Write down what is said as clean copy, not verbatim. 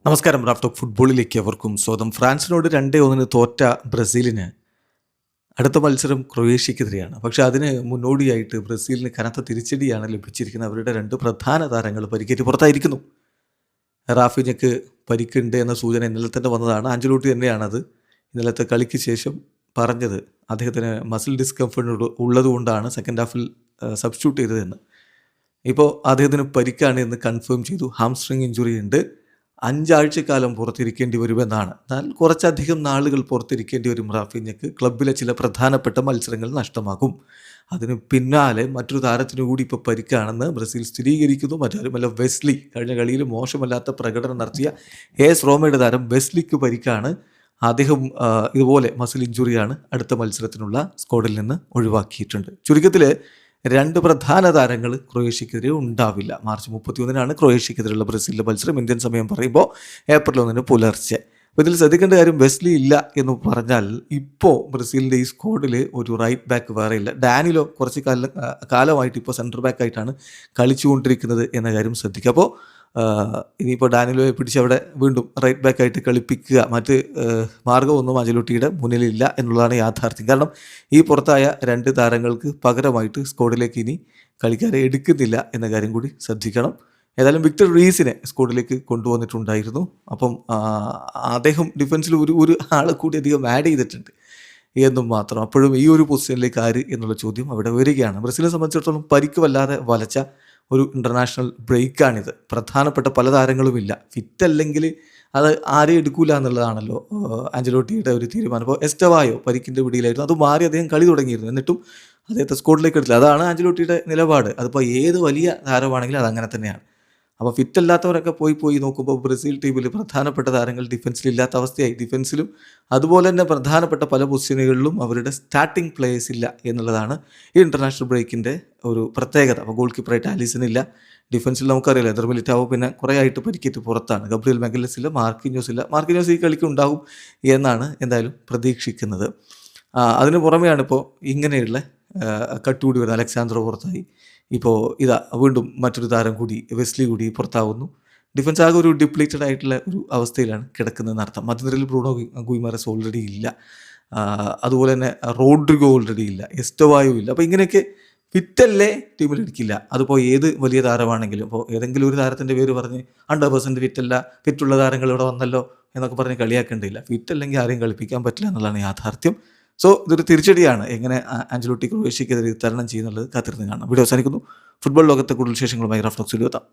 നമസ്കാരം. Raf talk ഫുട്ബോളിലേക്ക് അവർക്കും സ്വാഗതം. ഫ്രാൻസിനോട് 2-1 തോറ്റ ബ്രസീലിന് അടുത്ത മത്സരം ക്രൊയേഷ്യക്കെതിരെയാണ്. പക്ഷേ അതിന് മുന്നോടിയായിട്ട് ബ്രസീലിന് കനത്ത തിരിച്ചടിയാണ് ലഭിച്ചിരിക്കുന്നത്. അവരുടെ 2 പ്രധാന താരങ്ങൾ പരിക്കേറ്റ് പുറത്തായിരിക്കുന്നു. റാഫിഞ്ഞക്ക് പരിക്കുണ്ട് എന്ന സൂചന ഇന്നലെ തന്നെ വന്നതാണ്. ആഞ്ചലോട്ടി തന്നെയാണത് ഇന്നലത്തെ കളിക്ക് ശേഷം പറഞ്ഞത്. അദ്ദേഹത്തിന് മസിൽ ഡിസ്കംഫർട്ട് ഉള്ളതുകൊണ്ടാണ് സെക്കൻഡ് ഹാഫിൽ സബ്സ്റ്റിറ്റ്യൂട്ട് ചെയ്തതെന്ന്. ഇപ്പോൾ അദ്ദേഹത്തിന് പരിക്കാണ് എന്ന് കൺഫേം ചെയ്തു. ഹാംസ്ട്രിങ് ഇഞ്ചുറി ഉണ്ട്. 5 ആഴ്ചക്കാലം പുറത്തിരിക്കേണ്ടി വരുമെന്നാണ്. എന്നാൽ കുറച്ചധികം നാളുകൾ പുറത്തിരിക്കേണ്ടി വരും റാഫിഞ്ഞക്ക്. ക്ലബ്ബിലെ ചില പ്രധാനപ്പെട്ട മത്സരങ്ങൾ നഷ്ടമാകും. അതിന് പിന്നാലെ മറ്റൊരു താരത്തിനു കൂടി ഇപ്പോൾ പരിക്കാണെന്ന് ബ്രസീൽ സ്ഥിരീകരിക്കുന്നു. മറ്റാരുമല്ല, വെസ്ലി. കഴിഞ്ഞ കളിയിൽ മോശമല്ലാത്ത പ്രകടനം നടത്തിയ എസ് റോമയുടെ താരം വെസ്ലിക്ക് പരിക്കാണ്. അദ്ദേഹം ഇതുപോലെ മസിൽ ഇഞ്ചുറിയാണ്. അടുത്ത മത്സരത്തിനുള്ള സ്ക്വാഡിൽ നിന്ന് ഒഴിവാക്കിയിട്ടുണ്ട്. ചുരുക്കത്തിൽ 2 പ്രധാന താരങ്ങൾ ക്രൊയേഷ്യക്കെതിരെ ഉണ്ടാവില്ല. മാർച്ച് 31-നാണ് ക്രൊയേഷ്യക്കെതിരെയുള്ള ബ്രസീലിൻ്റെ മത്സരം. ഇന്ത്യൻ സമയം പറയുമ്പോൾ ഏപ്രിൽ 1 പുലർച്ചെ. അപ്പോൾ ഇതിൽ ശ്രദ്ധിക്കേണ്ട കാര്യം, വെസ്ലി ഇല്ല എന്ന് പറഞ്ഞാൽ ഇപ്പോൾ ബ്രസീലിൻ്റെ ഈ സ്ക്വാഡിൽ ഒരു റൈറ്റ് ബാക്ക് വേറെ ഇല്ല. ഡാനിലോ കുറച്ച് കാലമായിട്ട് ഇപ്പോൾ സെൻറ്റർ ബാക്കായിട്ടാണ് കളിച്ചുകൊണ്ടിരിക്കുന്നത് എന്ന കാര്യം ശ്രദ്ധിക്കുക. അപ്പോൾ ഇനിയിപ്പോൾ ഡാനിലോയെ പിടിച്ച് അവിടെ വീണ്ടും റൈറ്റ് ബാക്കായിട്ട് കളിപ്പിക്കുക, മറ്റ് മാർഗ്ഗമൊന്നും ആഞ്ചലോട്ടിയുടെ മുന്നിലില്ല എന്നുള്ളതാണ് യാഥാർത്ഥ്യം. കാരണം ഈ പുറത്തായ 2 താരങ്ങൾക്ക് പകരമായിട്ട് സ്ക്വാഡിലേക്ക് ഇനി കളിക്കാരെ എടുക്കുന്നില്ല എന്ന കാര്യം കൂടി ശ്രദ്ധിക്കണം. ഏതായാലും വിക്ടർ റീസിനെ സ്ക്വാഡിലേക്ക് കൊണ്ടുവന്നിട്ടുണ്ടായിരുന്നു. അപ്പം അദ്ദേഹം ഡിഫൻസിൽ ഒരു ആളെ കൂടി അധികം ആഡ് ചെയ്തിട്ടുണ്ട് എന്നും മാത്രം. അപ്പോഴും ഈ ഒരു പൊസിഷനിലേക്ക് ആര് എന്നുള്ള ചോദ്യം അവിടെ വരികയാണ്. ബ്രസീലിനെ സംബന്ധിച്ചിടത്തോളം പരിക്ക് വല്ലാതെ വലച്ച ഒരു ഇൻ്റർനാഷണൽ ബ്രേക്കാണിത്. പ്രധാനപ്പെട്ട പല താരങ്ങളുമില്ല. ഫിറ്റല്ലെങ്കിൽ അത് ആരെയും എടുക്കൂല എന്നുള്ളതാണല്ലോ ആഞ്ചലോട്ടിയുടെ ഒരു തീരുമാനം. അപ്പോൾ എസ്റ്റവായോ പരിക്കിൻ്റെ പിടിയിലായിരുന്നു. അത് മാറി അദ്ദേഹം കളി തുടങ്ങിയിരുന്നു. എന്നിട്ടും അദ്ദേഹത്തെ സ്ക്വാഡിലേക്ക് എടുത്തില്ല. അതാണ് ആഞ്ചലോട്ടിയുടെ നിലപാട്. അതിപ്പോൾ ഏത് വലിയ താരമാണെങ്കിലും അതങ്ങനെ തന്നെയാണ്. അപ്പോൾ ഫിറ്റല്ലാത്തവരൊക്കെ പോയി നോക്കുമ്പോൾ ബ്രസീൽ ടീമിൽ പ്രധാനപ്പെട്ട താരങ്ങൾ ഡിഫൻസിലില്ലാത്ത അവസ്ഥയായി. ഡിഫൻസിലും അതുപോലെ തന്നെ പ്രധാനപ്പെട്ട പല പൊസിഷനുകളിലും അവരുടെ സ്റ്റാർട്ടിംഗ് പ്ലേയേഴ്സ് ഇല്ല എന്നുള്ളതാണ് ഈ ഇൻ്റർനാഷണൽ ബ്രേക്കിൻ്റെ ഒരു പ്രത്യേകത. അപ്പോൾ ഗോൾ കീപ്പറായിട്ട് ആലിസൺ ഇല്ല. ഡിഫൻസിൽ നമുക്കറിയില്ല, എദർ മിലിറ്റാവോ പിന്നെ കുറേ ആയിട്ട് പരിക്കേറ്റ് പുറത്താണ്. ഗബ്രിയൽ മെഗലസ് ഇല്ല. മാർക്കിഞ്ഞോസ് ഇല്ല. മാർക്കിഞ്ഞോസ് ഈ കളിക്ക് ഉണ്ടാവും എന്നാണ് എന്തായാലും പ്രതീക്ഷിക്കുന്നത്. അതിന് പുറമെയാണ് ഇപ്പോൾ ഇങ്ങനെയുള്ള കട്ടുകൂടി വരുന്നത്. അലക്സാന്ദ്രോ പുറത്തായി. ഇപ്പോൾ ഇതാ വീണ്ടും മറ്റൊരു താരം കൂടി, വെസ്ലി കൂടി പുറത്താവുന്നു. ഡിഫൻസ് ആകെ ഒരു ഡിപ്ലീറ്റഡ് ആയിട്ടുള്ള ഒരു അവസ്ഥയിലാണ് കിടക്കുന്നതെന്ന് അർത്ഥം. മധ്യനിരയിൽ ബ്രൂണോ ഗുയിമാരസ് ഓൾറെഡി ഇല്ല. അതുപോലെ തന്നെ റോഡ്രിഗോ ഓൾറെഡി ഇല്ല. എസ്റ്റവായോ ഇല്ല. അപ്പോൾ ഇങ്ങനെയൊക്കെ ഫിറ്റല്ലേ ടീമിൽ എടുക്കില്ല. അതിപ്പോൾ ഏത് വലിയ താരമാണെങ്കിലും. ഇപ്പോൾ ഏതെങ്കിലും ഒരു താരത്തിൻ്റെ പേര് പറഞ്ഞ് 100% ഫിറ്റല്ല, ഫിറ്റുള്ള താരങ്ങൾ ഇവിടെ വന്നല്ലോ എന്നൊക്കെ പറഞ്ഞ് കളിയാക്കേണ്ടില്ല. ഫിറ്റല്ലെങ്കിൽ ആരെയും കളിപ്പിക്കാൻ പറ്റില്ല എന്നുള്ളതാണ് യാഥാർത്ഥ്യം. സോ ഇതൊരു തിരിച്ചടിയാണ്. എങ്ങനെ ആഞ്ചലോട്ടി ക്രൊയേഷ്യക്കെതിരെ തരണം ചെയ്യുന്നുള്ളത് കാത്തിരുന്ന് കാണാം. വീഡിയോ അവസാനിക്കുന്നു. ഫുട്ബോൾ ലോകത്തെ കൂടുതൽ വിശേഷങ്ങളുമായി റാഫ് ടോക്സിൽ എത്താം.